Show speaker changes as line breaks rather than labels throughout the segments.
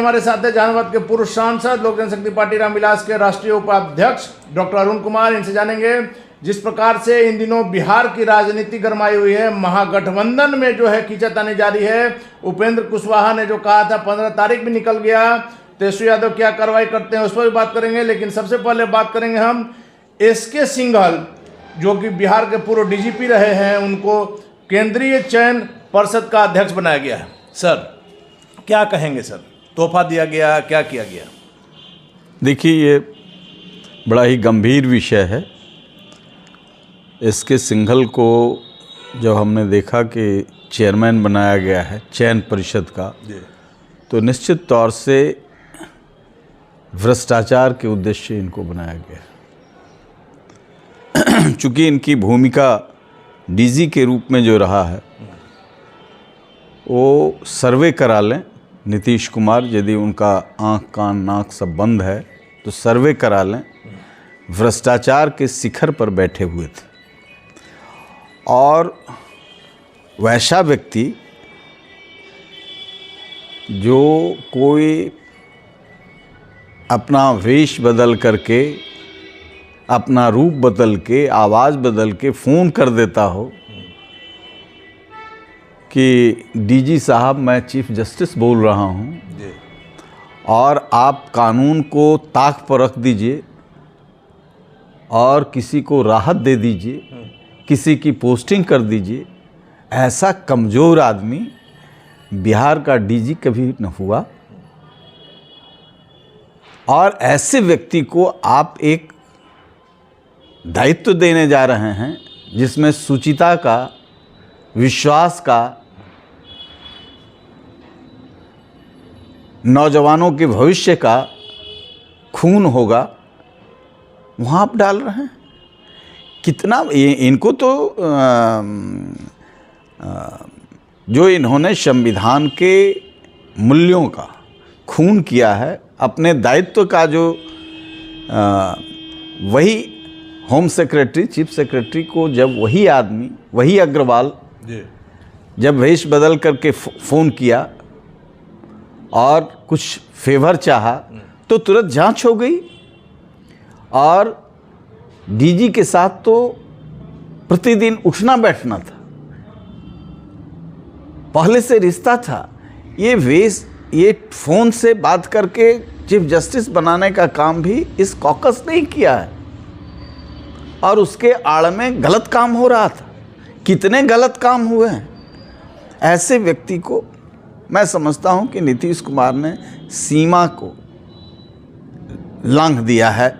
हमारे साथ है जहानाबाद के पूर्व सांसद लोक जनशक्ति पार्टी रामविलास के राष्ट्रीय उपाध्यक्ष डॉक्टर अरुण कुमार। इनसे जानेंगे जिस प्रकार से इन दिनों बिहार की राजनीति गरमाई हुई है, महागठबंधन में जो है खींचातानी जारी है। उपेंद्र कुशवाहा ने जो कहा था 15 तारीख भी निकल गया, तेजस्वी यादव क्या कार्रवाई करते हैं उस पर भी बात करेंगे। लेकिन सबसे पहले बात करेंगे हम एसके सिंघल, जो कि बिहार के पूर्व डीजीपी रहे हैं, उनको केंद्रीय चयन परिषद का अध्यक्ष बनाया गया है। सर क्या कहेंगे सर, तोहफा दिया गया, क्या किया गया?
देखिए, ये बड़ा ही गंभीर विषय है। एसके सिंघल को जब हमने देखा कि चेयरमैन बनाया गया है चयन परिषद का, तो निश्चित तौर से भ्रष्टाचार के उद्देश्य से इनको बनाया गया। चूँकि इनकी भूमिका डीजी के रूप में जो रहा है, वो सर्वे करा लें नीतीश कुमार, यदि उनका आँख कान नाक सब बंद है तो सर्वे करा लें, भ्रष्टाचार के शिखर पर बैठे हुए थे। और वैसा व्यक्ति जो कोई अपना वेश बदल करके, अपना रूप बदल के, आवाज़ बदल के फ़ोन कर देता हो कि डीजी साहब मैं चीफ जस्टिस बोल रहा हूँ और आप कानून को ताक पर रख दीजिए और किसी को राहत दे दीजिए, किसी की पोस्टिंग कर दीजिए। ऐसा कमज़ोर आदमी बिहार का डीजी कभी न हुआ। और ऐसे व्यक्ति को आप एक दायित्व देने जा रहे हैं जिसमें शुचिता का, विश्वास का, नौजवानों के भविष्य का खून होगा, वहाँ आप डाल रहे हैं। कितना इनको तो जो इन्होंने संविधान के मूल्यों का खून किया है, अपने दायित्व का जो वही होम सेक्रेटरी, चीफ सेक्रेटरी को जब वही आदमी, वही अग्रवाल जब वेश बदल करके फ़ोन किया और कुछ फेवर चाहा तो तुरंत जांच हो गई। और डीजी के साथ तो प्रतिदिन उठना बैठना था, पहले से रिश्ता था। ये फ़ोन से बात करके चीफ जस्टिस बनाने का काम भी इस कॉकस ने ही किया है। और उसके आड़ में गलत काम हो रहा था। कितने गलत काम हुए हैं। ऐसे व्यक्ति को मैं समझता हूं कि नीतीश कुमार ने सीमा को लांघ दिया है।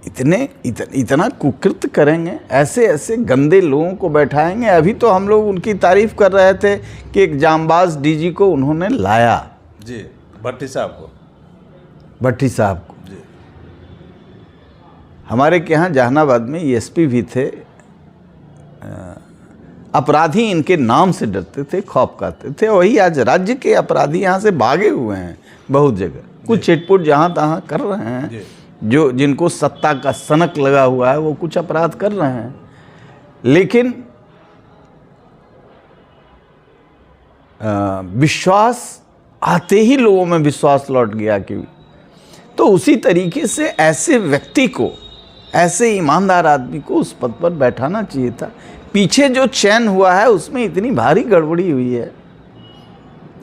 इतना कुकृत्य करेंगे, ऐसे गंदे लोगों को बैठाएंगे। अभी तो हम लोग उनकी तारीफ कर रहे थे कि एक जांबाज डीजी को उन्होंने लाया
जी, भट्टी साहब को जी।
हमारे के यहाँ जहानाबाद में एसपी भी थे। अपराधी इनके नाम से डरते थे, खौफ खाते थे। वही आज राज्य के अपराधी यहाँ से भागे हुए हैं बहुत जगह। कुछ छिटपुट जहाँ तहाँ कर रहे हैं, जो जिनको सत्ता का सनक लगा हुआ है वो कुछ अपराध कर रहे हैं। लेकिन विश्वास आते ही लोगों में विश्वास लौट गया कि तो उसी तरीके से ऐसे व्यक्ति को, ऐसे ईमानदार आदमी को उस पद पर बैठाना चाहिए था। पीछे जो चयन हुआ है उसमें इतनी भारी गड़बड़ी हुई है।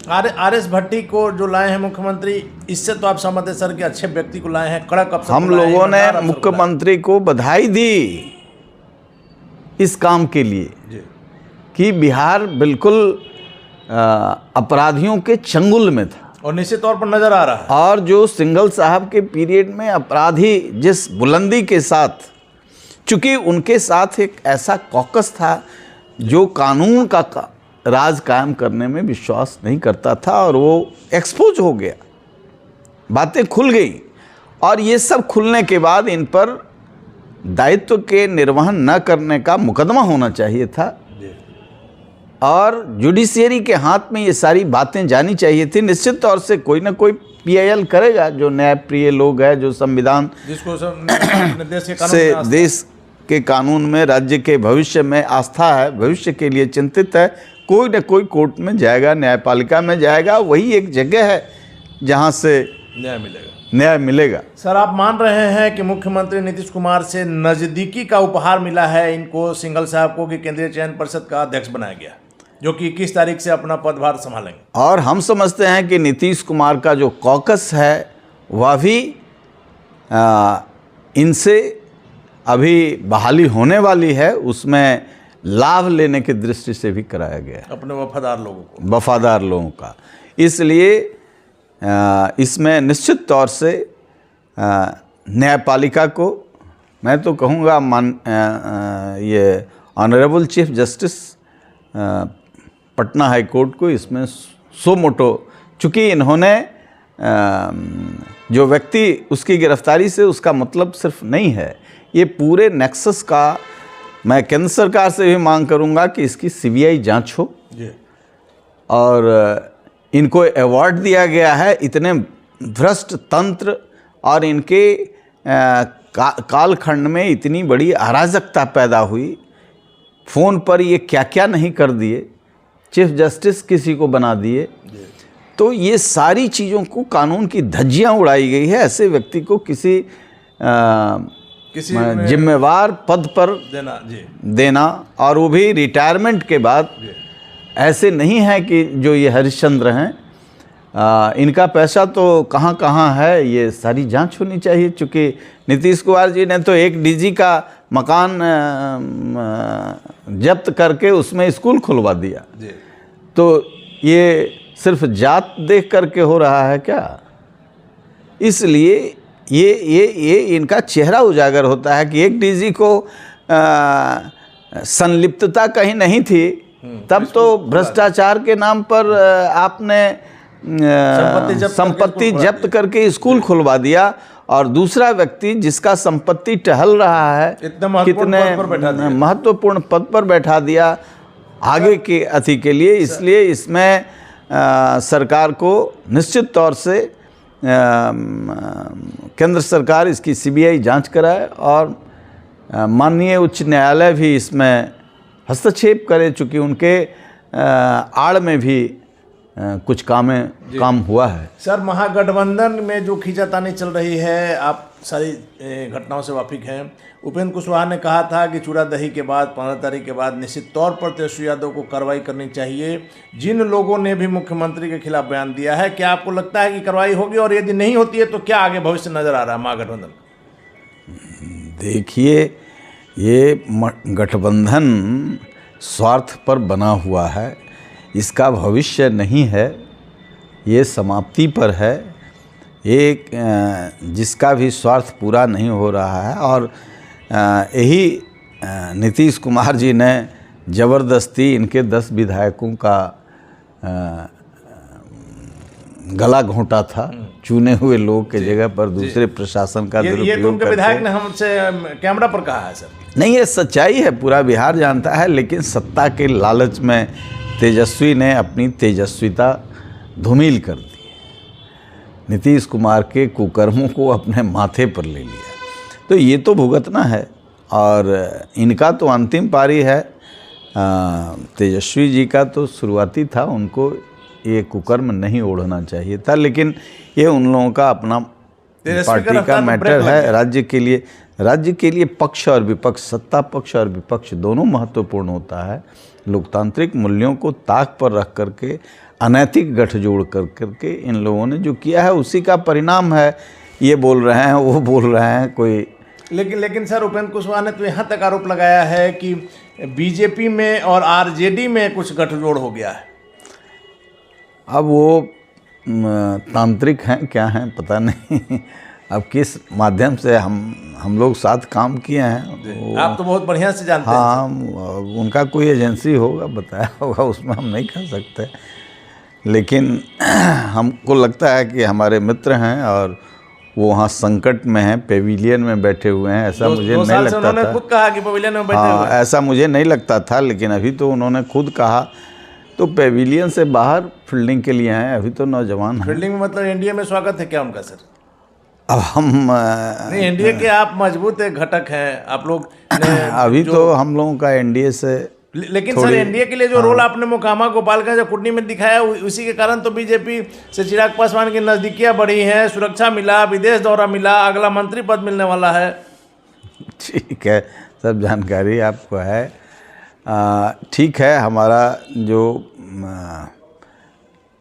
आर.एस. भट्टी को जो लाए हैं मुख्यमंत्री, इससे तो आप सहमत हैं सर कि अच्छे व्यक्ति को लाए हैं, कड़क अफसर
हम लोगों ने मुख्यमंत्री को बधाई दी इस काम के लिए कि बिहार बिल्कुल अपराधियों के चंगुल में था
और निश्चित तौर पर नजर आ रहा है।
और जो सिंघल साहब के पीरियड में अपराधी जिस बुलंदी के साथ, चूंकि उनके साथ एक ऐसा कॉकस था जो कानून का राज कायम करने में विश्वास नहीं करता था, और वो एक्सपोज हो गया, बातें खुल गई। और ये सब खुलने के बाद इन पर दायित्व के निर्वहन न करने का मुकदमा होना चाहिए था और जुडिशियरी के हाथ में ये सारी बातें जानी चाहिए थी। निश्चित तौर से कोई ना कोई पीआईएल करेगा, जो न्यायप्रिय लोग हैं, जो संविधान
जिसको
देश के कानून में, राज्य के भविष्य में आस्था है, भविष्य के लिए चिंतित है, कोई न कोई कोर्ट में जाएगा, न्यायपालिका में जाएगा। वही एक जगह है जहाँ से न्याय मिलेगा।
सर, आप मान रहे हैं कि मुख्यमंत्री नीतीश कुमार से नजदीकी का उपहार मिला है इनको, सिंघल साहब को, कि केंद्रीय चयन परिषद का अध्यक्ष बनाया गया, जो कि 21 तारीख से अपना पदभार संभालेंगे।
और हम समझते हैं कि नीतीश कुमार का जो कॉकस है वह भी इनसे अभी बहाली होने वाली है, उसमें लाभ लेने की दृष्टि से भी कराया गया है,
अपने
वफादार लोगों का। इसलिए इसमें निश्चित तौर से न्यायपालिका को, मैं तो कहूँगा ये honourable chief justice Patna high court को इसमें सो मोटो, चूँकि इन्होंने जो व्यक्ति उसकी गिरफ्तारी से उसका मतलब सिर्फ नहीं है, ये पूरे नेक्सस का मैं केंद्र सरकार से भी मांग करूंगा कि इसकी सीबीआई जांच हो। और इनको अवार्ड दिया गया है, इतने भ्रष्ट तंत्र और इनके कालखंड में इतनी बड़ी अराजकता पैदा हुई, फ़ोन पर ये क्या क्या नहीं कर दिए, चीफ जस्टिस किसी को बना दिए। तो ये सारी चीज़ों को कानून की धज्जियाँ उड़ाई गई है। ऐसे व्यक्ति को किसी जिम्मेवार पद पर देना और वो भी रिटायरमेंट के बाद, ऐसे नहीं है कि जो ये हरिश्चंद्र हैं, इनका पैसा तो कहाँ कहाँ है, ये सारी जांच होनी चाहिए। चूँकि नीतीश कुमार जी ने तो एक डीजी का मकान जब्त करके उसमें स्कूल खुलवा दिया। तो ये सिर्फ जात देख करके हो रहा है क्या? इसलिए ये इनका चेहरा उजागर होता है कि एक डीजी को संलिप्तता कहीं नहीं थी, तब तो भ्रष्टाचार के नाम पर आपने संपत्ति जब्त करके स्कूल खुलवा दिया, और दूसरा व्यक्ति जिसका संपत्ति टहल रहा है कितने महत्वपूर्ण पद पर बैठा दिया आगे के अति के लिए। इसलिए इसमें सरकार को निश्चित तौर से केंद्र सरकार इसकी सीबीआई जांच कराए और माननीय उच्च न्यायालय भी इसमें हस्तक्षेप करे, चूँकि उनके आड़ में भी कुछ काम हुआ है।
सर, महागठबंधन में जो खींचातानी चल रही है, आप सारी घटनाओं से वाकिफ हैं। उपेंद्र कुशवाहा ने कहा था कि चूड़ा दही के बाद 15 तारीख के बाद निश्चित तौर पर तेजस्वी यादव को कार्रवाई करनी चाहिए। जिन लोगों ने भी मुख्यमंत्री के खिलाफ बयान दिया है, क्या आपको लगता है कि कार्रवाई होगी, और यदि नहीं होती है तो क्या आगे भविष्य नजर आ रहा है महागठबंधन?
देखिए, ये गठबंधन स्वार्थ पर बना हुआ है, इसका भविष्य नहीं है, ये समाप्ति पर है। एक जिसका भी स्वार्थ पूरा नहीं हो रहा है, और यही नीतीश कुमार जी ने ज़बरदस्ती इनके 10 विधायकों का गला घोंटा था, चुने हुए लोग के जगह पर दूसरे प्रशासन का दुरुपयोग
ये तो उनके विधायक ने हमसे कैमरा पर कहा है सर।
नहीं, ये सच्चाई है, पूरा बिहार जानता है। लेकिन सत्ता के लालच में तेजस्वी ने अपनी तेजस्विता धूमिल कर दी, नीतीश कुमार के कुकर्मों को अपने माथे पर ले लिया। तो ये तो भुगतना है, और इनका तो अंतिम पारी है। तेजस्वी जी का तो शुरुआती था, उनको ये कुकर्म नहीं ओढ़ना चाहिए था, लेकिन ये उन लोगों का अपना पार्टी का मैटर है। राज्य के लिए पक्ष और विपक्ष, सत्ता पक्ष और विपक्ष दोनों महत्वपूर्ण होता है। लोकतांत्रिक मूल्यों को ताक पर रख करके अनैतिक गठजोड़ करके इन लोगों ने जो किया है उसी का परिणाम है। ये बोल रहे हैं, वो बोल रहे हैं, कोई
लेकिन सर, उपेंद्र कुशवाहा ने तो यहाँ तक आरोप लगाया है कि बीजेपी में और आरजेडी में कुछ गठजोड़ हो गया है।
अब वो तांत्रिक हैं क्या हैं पता नहीं, अब किस माध्यम से हम लोग साथ काम किए हैं,
आप तो बहुत बढ़िया से जानते हैं।
हाँ, उनका कोई एजेंसी होगा, बताया होगा, उसमें हम नहीं कह सकते। लेकिन हमको लगता है कि हमारे मित्र हैं और वो वहाँ संकट में हैं, पेविलियन में बैठे हुए हैं। ऐसा मुझे नहीं लगता था।
उन्होंने खुद कहा कि पेविलियन में बैठे हुए हैं।
ऐसा मुझे नहीं लगता था, लेकिन अभी तो उन्होंने खुद कहा। तो पेविलियन से बाहर फील्डिंग के लिए आए, अभी तो नौजवान हैं।
फील्डिंग में मतलब एनडीए में स्वागत है क्या उनका सर?
अब हम
नहीं, एनडीए के आप मजबूत एक घटक हैं आप लोग।
अभी तो हम लोगों का एनडीए से
लेकिन सर एनडीए के लिए जो रोल आपने मोकामा गोपालगंज और कुटनी में दिखाया उसी के कारण तो बीजेपी से चिराग पासवान की नजदीकियां बढ़ी हैं, सुरक्षा मिला, विदेश दौरा मिला, अगला मंत्री पद मिलने वाला है।
ठीक है, सब जानकारी आपको है। ठीक है, हमारा जो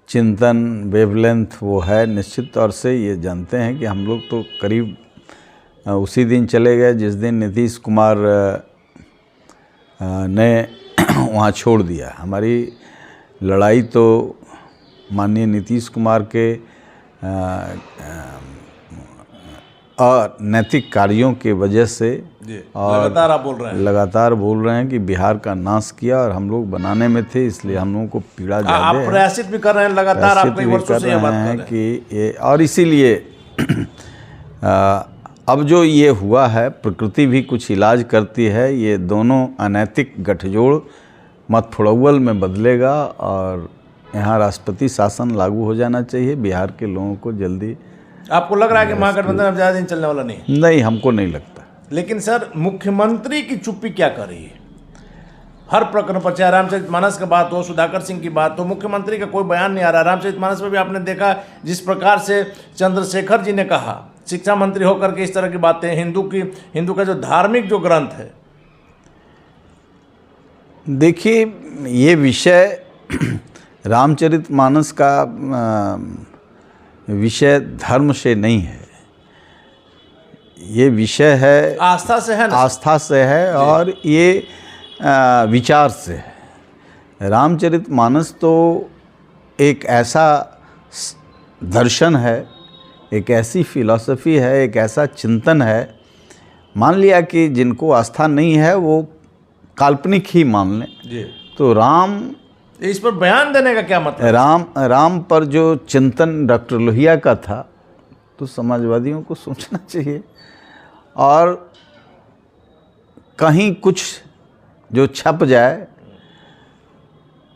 चिंतन वेवलेंथ वो है, निश्चित तौर से ये जानते हैं कि हम लोग तो करीब उसी दिन चले गए जिस दिन नीतीश कुमार ने वहाँ छोड़ दिया। हमारी लड़ाई तो माननीय नीतीश कुमार के अनैतिक कार्यों के वजह से, और लगातार बोल रहे हैं कि बिहार का नाश किया और हम लोग बनाने में थे, इसलिए हम लोगों को पीड़ा ज़्यादा है।
आप प्रयासित भी कर रहे हैं लगातार, आप कई वर्षों से ये बात कर रहे हैं
कि ये, और इसीलिए अब जो ये हुआ है, प्रकृति भी कुछ इलाज करती है। ये दोनों अनैतिक गठजोड़ मतफुड़ौल में बदलेगा और यहाँ राष्ट्रपति शासन लागू हो जाना चाहिए। बिहार के लोगों को जल्दी।
आपको लग रहा है कि महागठबंधन अब ज़्यादा दिन चलने वाला नहीं?
नहीं, हमको नहीं लगता।
लेकिन सर मुख्यमंत्री की चुप्पी क्या कर रही है? हर प्रकरण पर, चाहे रामचरितमानस की बात हो, सुधाकर सिंह की बात हो, मुख्यमंत्री का कोई बयान नहीं आ रहा। रामचरितमानस में भी आपने देखा जिस प्रकार से चंद्रशेखर जी ने कहा, शिक्षा मंत्री होकर के इस तरह की बातें, हिंदू का जो धार्मिक जो ग्रंथ है।
देखिए, ये विषय रामचरितमानस का विषय धर्म से नहीं है, ये विषय है
आस्था से है ना?
आस्था से है और ये विचार से है। रामचरितमानस तो एक ऐसा दर्शन है, एक ऐसी फिलॉसफी है, एक ऐसा चिंतन है। मान लिया कि जिनको आस्था नहीं है वो काल्पनिक ही मान लें
जी।
तो राम,
इस पर बयान देने का क्या मतलब?
राम पर जो चिंतन डॉक्टर लोहिया का था, तो समाजवादियों को सोचना चाहिए। और कहीं कुछ जो छप जाए,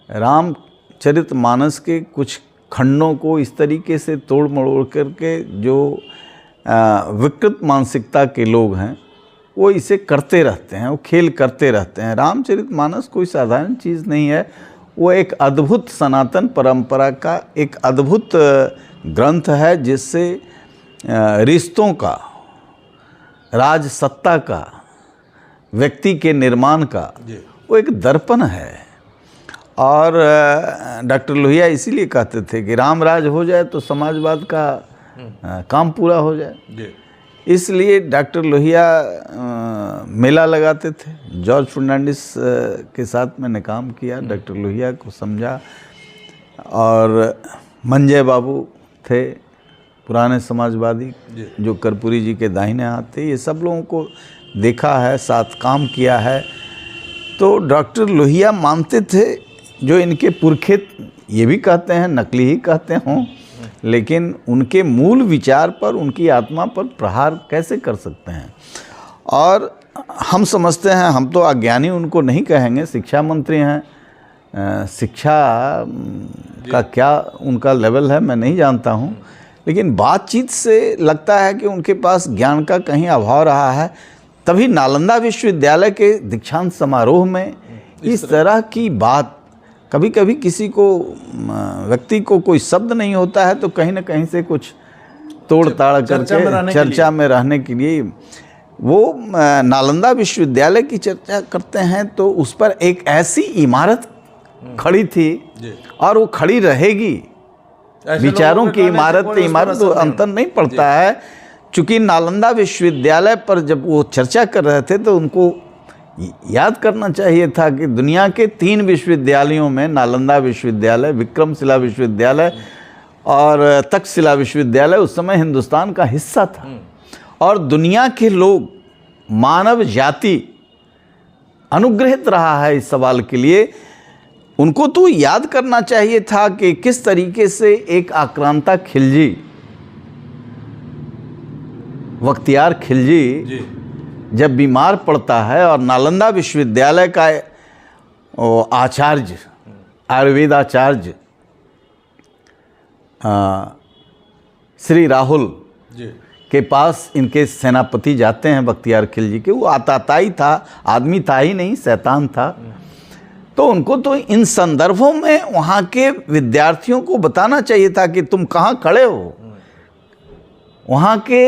रामचरितमानस के कुछ खंडों को इस तरीके से तोड़ मरोड़ करके जो विकृत मानसिकता के लोग हैं वो इसे करते रहते हैं, वो खेल करते रहते हैं। रामचरितमानस कोई साधारण चीज़ नहीं है, वो एक अद्भुत सनातन परंपरा का एक अद्भुत ग्रंथ है, जिससे रिश्तों का, राज सत्ता का, व्यक्ति के निर्माण का वो एक दर्पण है। और डॉक्टर लोहिया इसीलिए कहते थे कि राम राज हो जाए तो समाजवाद का काम पूरा हो जाए। इसलिए डॉक्टर लोहिया मेला लगाते थे। जॉर्ज फर्नांडिस के साथ मैंने काम किया, डॉक्टर लोहिया को समझा। और मंजय बाबू थे पुराने समाजवादी जो कर्पूरी जी के दाहिने हाथ थे, ये सब लोगों को देखा है, साथ काम किया है। तो डॉक्टर लोहिया मानते थे जो इनके पुरखे ये भी कहते हैं, नकली ही कहते हों, लेकिन उनके मूल विचार पर, उनकी आत्मा पर प्रहार कैसे कर सकते हैं। और हम समझते हैं, हम तो अज्ञानी उनको नहीं कहेंगे, शिक्षा मंत्री हैं, शिक्षा का क्या उनका लेवल है मैं नहीं जानता हूँ, लेकिन बातचीत से लगता है कि उनके पास ज्ञान का कहीं अभाव रहा है। तभी नालंदा विश्वविद्यालय के दीक्षांत समारोह में इस तरह की बात, कभी कभी किसी को, व्यक्ति को कोई शब्द नहीं होता है तो कहीं ना कहीं से कुछ तोड़ ताड़ करके चर्चा में रहने के लिए वो नालंदा विश्वविद्यालय की चर्चा करते हैं। तो उस पर एक ऐसी इमारत खड़ी थी और वो खड़ी रहेगी। विचारों की इमारत तो अंतर नहीं पड़ता है। चूँकि नालंदा विश्वविद्यालय पर जब वो चर्चा कर रहे थे तो उनको याद करना चाहिए था कि दुनिया के 3 विश्वविद्यालयों में नालंदा विश्वविद्यालय, विक्रमशिला विश्वविद्यालय और तक्षशिला विश्वविद्यालय उस समय हिंदुस्तान का हिस्सा था। और दुनिया के लोग, मानव जाति अनुग्रहित रहा है इस सवाल के लिए। उनको तो याद करना चाहिए था कि किस तरीके से एक आक्रांता खिलजी, बख्तियार खिलजी जब बीमार पड़ता है और नालंदा विश्वविद्यालय का आचार्य, आयुर्वेद आचार्य श्री राहुल के पास इनके सेनापति जाते हैं बख्तियार खिलजी के। वो आताताई था, आदमी था ही नहीं, शैतान था। तो उनको तो इन संदर्भों में वहाँ के विद्यार्थियों को बताना चाहिए था कि तुम कहाँ खड़े हो। वहाँ के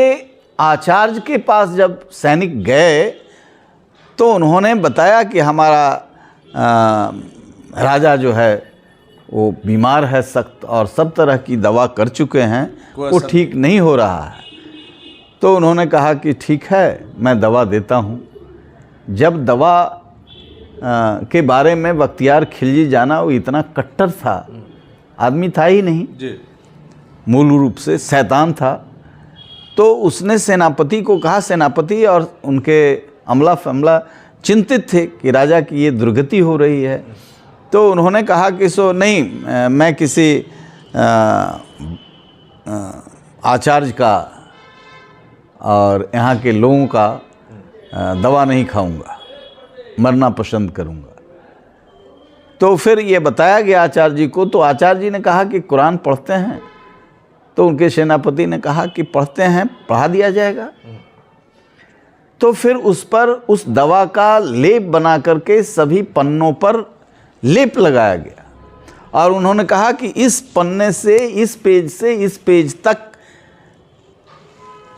आचार्य के पास जब सैनिक गए तो उन्होंने बताया कि हमारा राजा जो है वो बीमार है सख्त और सब तरह की दवा कर चुके हैं, वो ठीक नहीं हो रहा है। तो उन्होंने कहा कि ठीक है, मैं दवा देता हूँ। जब दवा के बारे में बख्तियार खिलजी जाना, वो इतना कट्टर था, आदमी था ही नहीं जी, मूल रूप से शैतान था। तो उसने सेनापति को कहा, सेनापति और उनके अमला फमला चिंतित थे कि राजा की ये दुर्गति हो रही है। तो उन्होंने कहा कि सो नहीं, मैं किसी आचार्य का और यहाँ के लोगों का दवा नहीं खाऊंगा, मरना पसंद करूंगा। तो फिर ये बताया गया आचार्य जी को। तो आचार्य जी ने कहा कि कुरान पढ़ते हैं? तो उनके सेनापति ने कहा कि पढ़ते हैं, पढ़ा दिया जाएगा। तो फिर उस पर उस दवा का लेप बना करके सभी पन्नों पर लेप लगाया गया और उन्होंने कहा कि इस पन्ने से इस पेज तक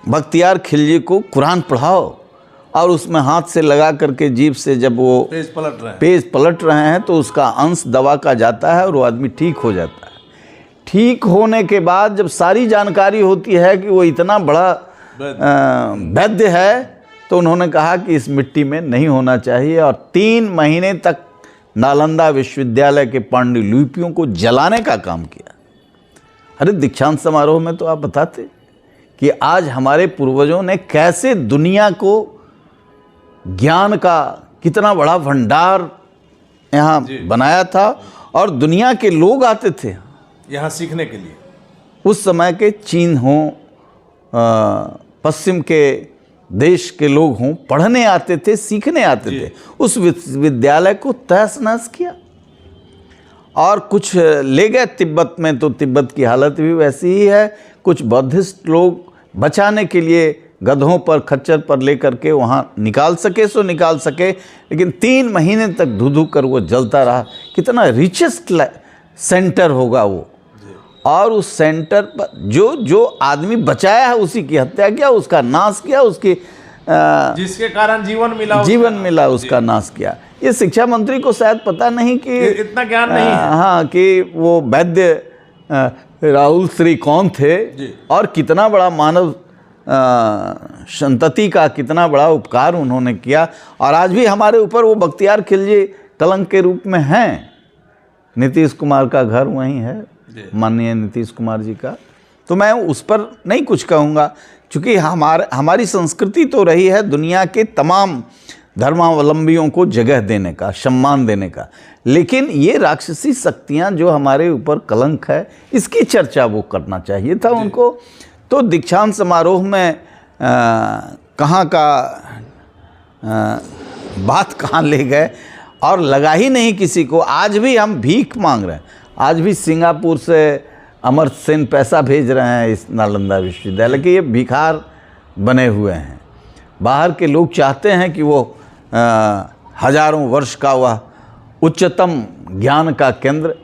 बख्तियार खिलजी को कुरान पढ़ाओ। और उसमें हाथ से लगा करके जीभ से जब वो पेज पलट रहे हैं तो उसका अंश दवा का जाता है और वो आदमी ठीक हो जाता है। ठीक होने के बाद जब सारी जानकारी होती है कि वो इतना बड़ा वैद्य है, तो उन्होंने कहा कि इस मिट्टी में नहीं होना चाहिए और 3 महीने तक नालंदा विश्वविद्यालय के पांडुलिपियों को जलाने का काम किया। अरे दीक्षांत समारोह में तो आप बताते कि आज हमारे पूर्वजों ने कैसे दुनिया को ज्ञान का कितना बड़ा भंडार यहाँ बनाया था और दुनिया के लोग आते थे
यहाँ सीखने के लिए।
उस समय के चीन हों, पश्चिम के देश के लोग हों, पढ़ने आते थे, सीखने आते थे। उस विश्वविद्यालय को तहस नहस किया और कुछ ले गए तिब्बत में। तो तिब्बत की हालत भी वैसी ही है। कुछ बौद्धिस्ट लोग बचाने के लिए गधों पर, खच्चर पर लेकर के वहाँ निकाल सके सो निकाल सके, लेकिन 3 महीने तक धू कर वो जलता रहा। कितना रिचेस्ट सेंटर होगा वो। और उस सेंटर पर जो आदमी बचाया है उसी की हत्या किया, उसका नाश किया, उसकी
जिसके कारण जीवन मिला
उसका नाश किया। ये शिक्षा मंत्री को शायद पता नहीं कि
इतना ज्ञान नहीं है।
हाँ, कि वो वैद्य राहुल श्री कौन थे और कितना बड़ा मानव संतति का कितना बड़ा उपकार उन्होंने किया। और आज भी हमारे ऊपर वो बख्तियार खिलजी कलंक के रूप में हैं। नीतीश कुमार का घर वहीं है, माननीय नीतीश कुमार जी का। तो मैं उस पर नहीं कुछ कहूँगा, क्योंकि हमारी संस्कृति तो रही है दुनिया के तमाम धर्मावलंबियों को जगह देने का, सम्मान देने का। लेकिन ये राक्षसी शक्तियाँ जो हमारे ऊपर कलंक है, इसकी चर्चा वो करना चाहिए था उनको। तो दीक्षांत समारोह में कहाँ का बात कहाँ ले गए और लगा ही नहीं किसी को। आज भी हम भीख मांग रहे हैं। आज भी सिंगापुर से अमर्त्य सेन पैसा भेज रहे हैं इस नालंदा विश्वविद्यालय के। ये भिखार बने हुए हैं। बाहर के लोग चाहते हैं कि वो हजारों वर्ष का वह उच्चतम ज्ञान का केंद्र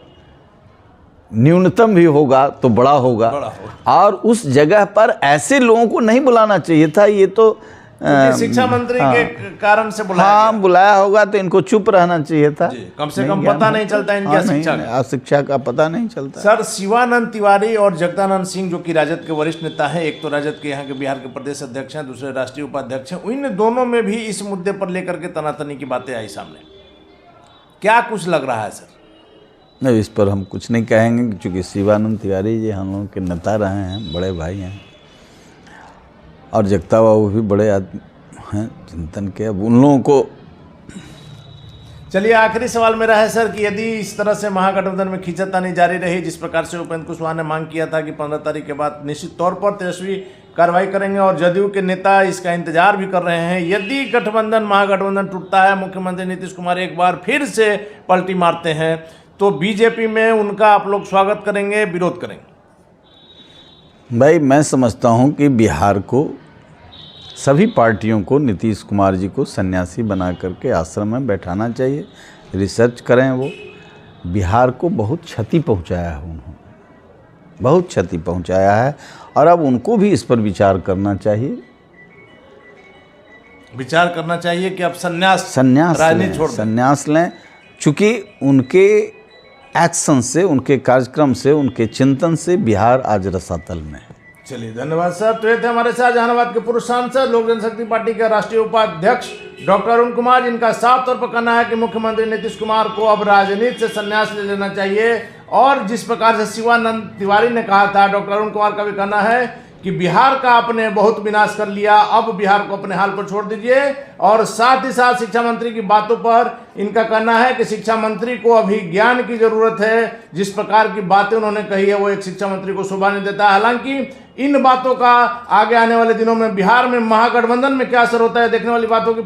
न्यूनतम भी होगा तो बड़ा होगा। और उस जगह पर ऐसे लोगों को नहीं बुलाना चाहिए था। ये तो
शिक्षा मंत्री के कारण से
बुलाया होगा, तो इनको चुप रहना चाहिए था।
कम से कम पता नहीं चलता इनका
शिक्षा का पता नहीं चलता।
सर, शिवानंद तिवारी और जगदानंद सिंह जो कि राजद के वरिष्ठ नेता हैं, एक तो राजद के यहाँ के बिहार के प्रदेश अध्यक्ष हैं, दूसरे राष्ट्रीय उपाध्यक्ष हैं, इन दोनों में भी इस मुद्दे पर लेकर के तनातनी की बातें आई सामने। क्या कुछ लग रहा है सर?
नहीं, इस पर हम कुछ नहीं कहेंगे, क्योंकि शिवानंद तिवारी जी हम लोगों के नेता रहे हैं, बड़े भाई हैं। और जगता बाबू भी बड़े आदमी हैं चिंतन के। अब उन लोगों को
चलिए, आखिरी सवाल मेरा है सर कि यदि इस तरह से महागठबंधन में खींचातानी जारी रही, जिस प्रकार से उपेंद्र कुशवाहा ने मांग किया था कि 15 तारीख के बाद निश्चित तौर पर तेजस्वी कार्रवाई करेंगे और जदयू के नेता इसका इंतजार भी कर रहे हैं, यदि गठबंधन महागठबंधन टूटता है, मुख्यमंत्री नीतीश कुमार एक बार फिर से पलटी मारते हैं, तो बीजेपी में उनका आप लोग स्वागत करेंगे, विरोध करेंगे?
भाई, मैं समझता हूं कि बिहार को सभी पार्टियों को नीतीश कुमार जी को सन्यासी बना करके आश्रम में बैठाना चाहिए। रिसर्च करें। वो बिहार को बहुत क्षति पहुंचाया है उन्होंने, बहुत क्षति पहुंचाया है, और अब उनको भी इस पर विचार करना चाहिए।
विचार करना चाहिए कि अब
संन्यास
राजनीति छोड़ दें।
संन्यास लें, चूँकि उनके एक्शन से, उनके कार्यक्रम से, उनके चिंतन से बिहार आज रसातल में है।
चलिए, धन्यवाद सर। तो ये थे हमारे साथ जहानाबाद के पूर्व सांसद, लोक जनशक्ति पार्टी के राष्ट्रीय उपाध्यक्ष डॉक्टर अरुण कुमार, जिनका साफ तौर पर कहना है कि मुख्यमंत्री नीतीश कुमार को अब राजनीति से संन्यास ले लेना चाहिए। और जिस प्रकार से शिवानंद तिवारी ने कहा था, डॉक्टर अरुण कुमार का भी कहना है कि बिहार का आपने बहुत विनाश कर लिया, अब बिहार को अपने हाल पर छोड़ दीजिए। और साथ ही साथ शिक्षा मंत्री की बातों पर इनका कहना है कि शिक्षा मंत्री को अभी ज्ञान की जरूरत है। जिस प्रकार की बातें उन्होंने कही है वो एक शिक्षा मंत्री को शोभा नहीं देता। हालांकि इन बातों का आगे आने वाले दिनों में बिहार में महागठबंधन में क्या असर होता है, देखने वाली बातों की